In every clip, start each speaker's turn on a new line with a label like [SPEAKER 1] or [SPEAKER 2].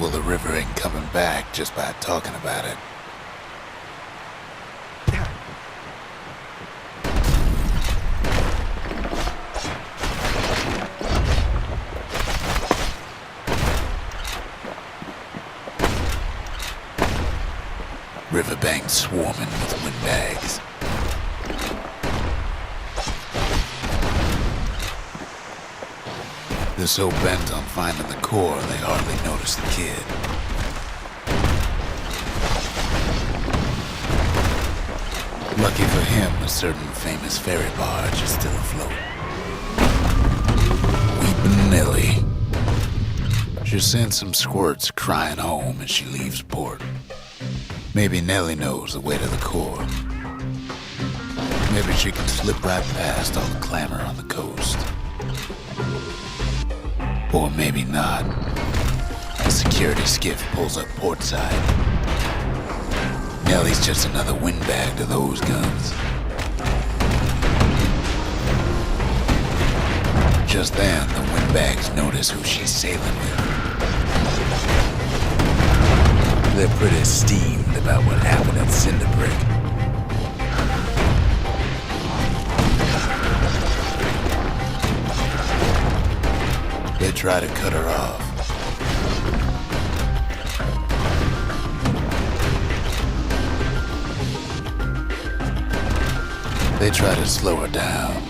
[SPEAKER 1] Well, the river ain't coming back just by talking about it. Riverbank swarming with windbags. They're so bent on finding the core, they hardly notice the kid. Lucky for him, a certain famous ferry barge is still afloat. Weepin' Nellie. She sends some squirts crying home as she leaves port. Maybe Nellie knows the way to the core. Maybe she can slip right past all the clamor on the coast. Or maybe not. A security skiff pulls up portside. Nellie's just another windbag to those guns. Just then, the windbags notice who she's sailing with. They're pretty steamed about what happened at Cinderbrick. They try to cut her off. They try to slow her down.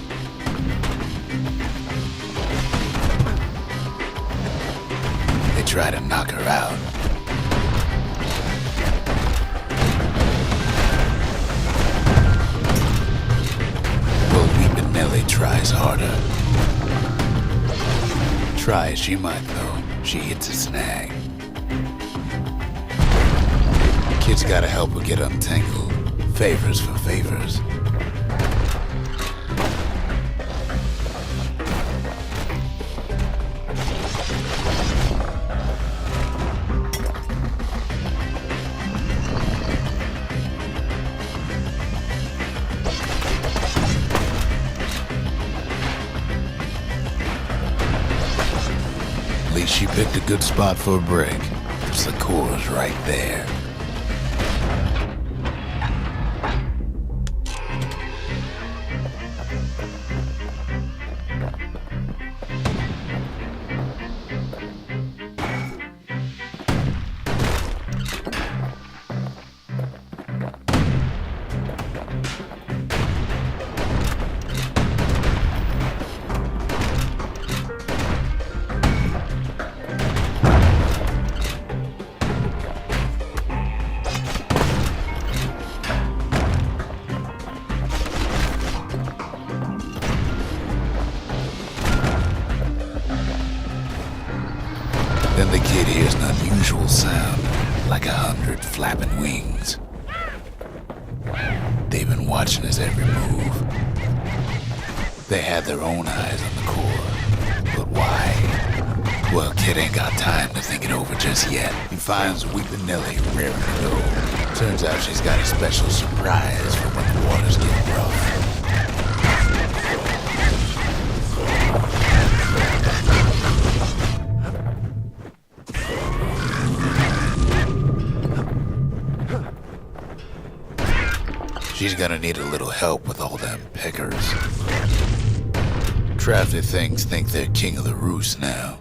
[SPEAKER 1] They try to knock her out. Well, Weepin' Nellie tries harder. Try as she might, though, she hits a snag. Kid's gotta help her get untangled. Favors for favors. She picked a good spot for a break, because the core's right there. Then the kid hears an unusual sound, like 100 flapping wings. They've been watching his every move. They had their own eyes on the core. But why? Well, kid ain't got time to think it over just yet. He finds Weepin' Nellie raring to go. Turns out she's got a special surprise for when the waters get rough. She's gonna need a little help with all them peckers. Crafty things think they're king of the roost now.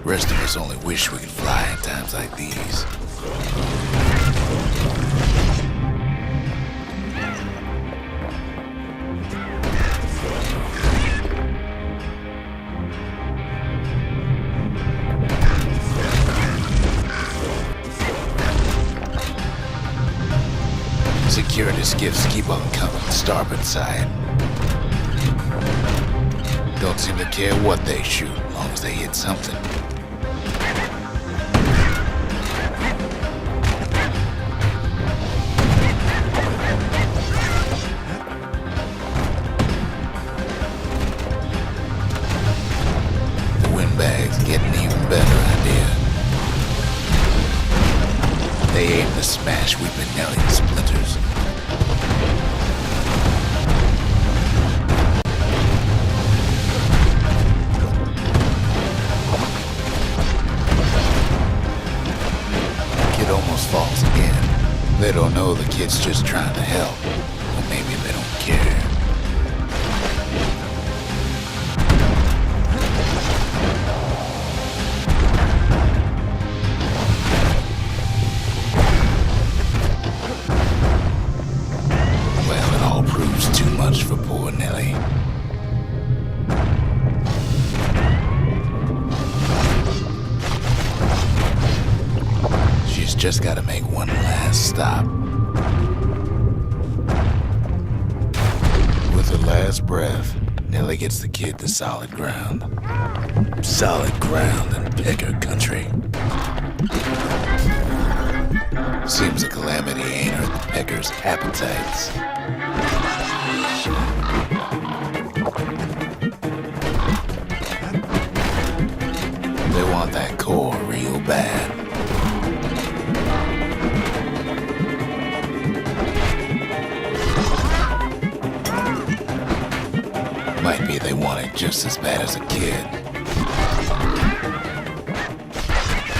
[SPEAKER 1] Rest of us only wish we could fly in times like these. Security skiffs keep on coming starboard side. Don't seem to care what they shoot, as long as they hit something. The windbag's getting even better idea. They aim to smash Weepin' Nellie to splinters. it almost falls again. They don't know the kid's just trying to help. Or maybe they don't care. Well, it all proves too much for poor Nellie. She's just gotta make one last stop. With her last breath, Nellie gets the kid to solid ground. Solid ground in Pecker country. Seems a calamity ain't hurt the Peckers' appetites. They want that core real bad. Might be they want it just as bad as a kid.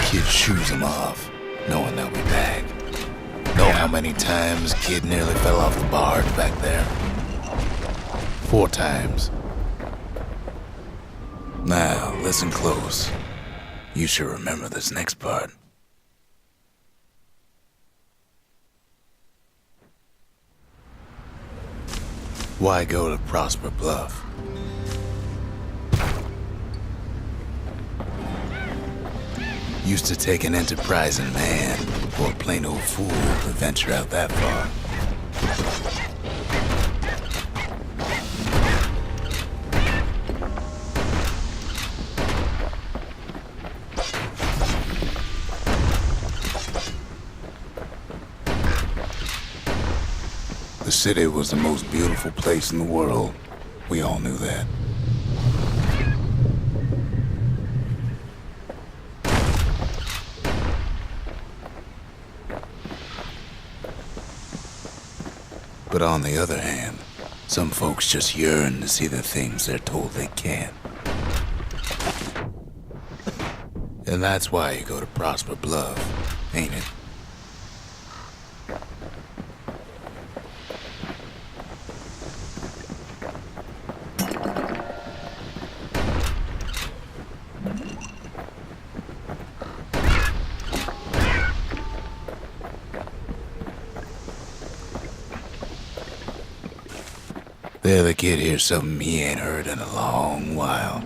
[SPEAKER 1] Kid shoos him off, knowing they'll be back. Know how many times kid nearly fell off the barge back there? 4 times. Now, listen close. You should remember this next part. Why go to Prosper Bluff? Used to take an enterprising man or a plain old fool to venture out that far. The city was the most beautiful place in the world. We all knew that. But on the other hand, some folks just yearn to see the things they're told they can't. And that's why you go to Prosper Bluff, ain't it? There, the kid hears something he ain't heard in a long while.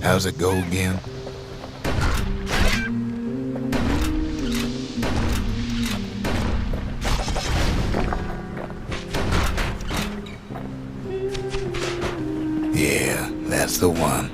[SPEAKER 1] How's it go again? Yeah, that's the one.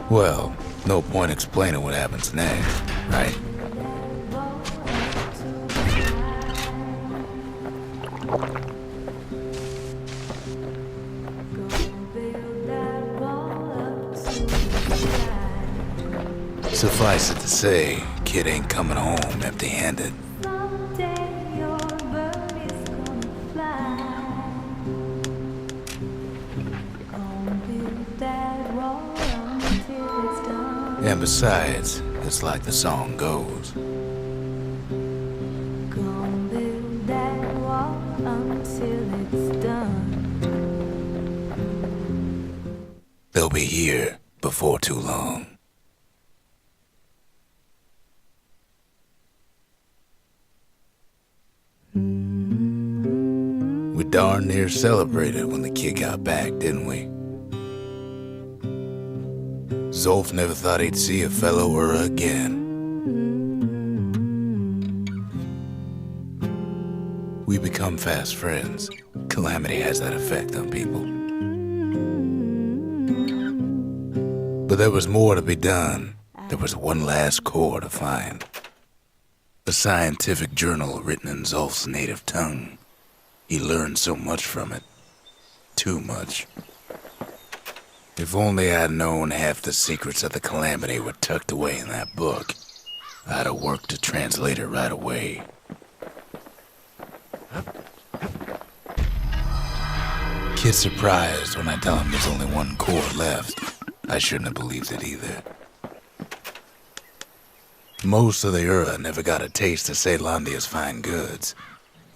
[SPEAKER 1] Well, no point explaining what happens next, right? Suffice it to say, kid ain't coming home empty-handed. And besides, it's like the song goes. Gonna build that wall until it's done. They'll be here before too long. We darn near celebrated when the kid got back, didn't we? Zolf never thought he'd see a fellow Ura again. We become fast friends. Calamity has that effect on people. But there was more to be done. There was one last core to find. A scientific journal written in Zolf's native tongue. He learned so much from it. Too much. If only I'd known half the secrets of the Calamity were tucked away in that book, I'd have worked to translate it right away. Kid's surprised when I tell him there's only one core left. I shouldn't have believed it either. Most of the Ura never got a taste of Ceylondia's fine goods,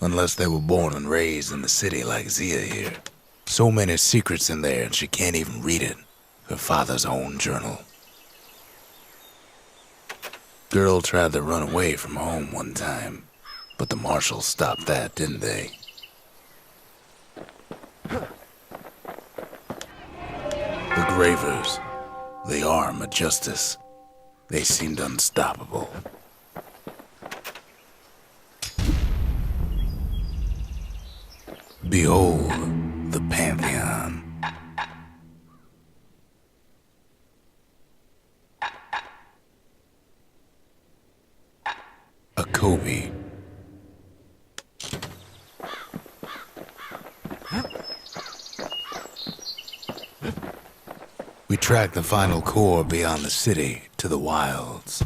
[SPEAKER 1] unless they were born and raised in the city like Zia here. So many secrets in there and she can't even read it. Her father's own journal. Girl tried to run away from home one time, but the marshals stopped that, didn't they? The Gravers, the arm of justice. They seemed unstoppable. Behold, the Pantheon. A Kobe. We tracked the final core beyond the city to the wilds.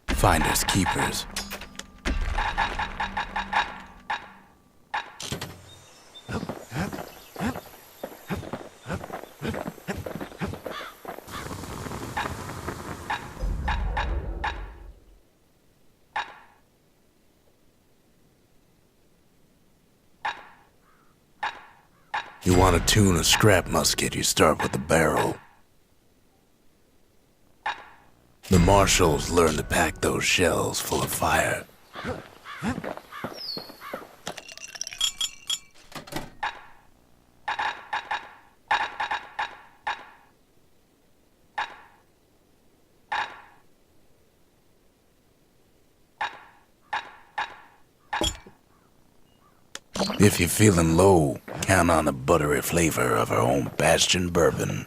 [SPEAKER 1] Finders keepers. You want to tune a scrap musket, you start with the barrel. The marshals learn to pack those shells full of fire. If you're feeling low, count on the buttery flavor of our own Bastion bourbon.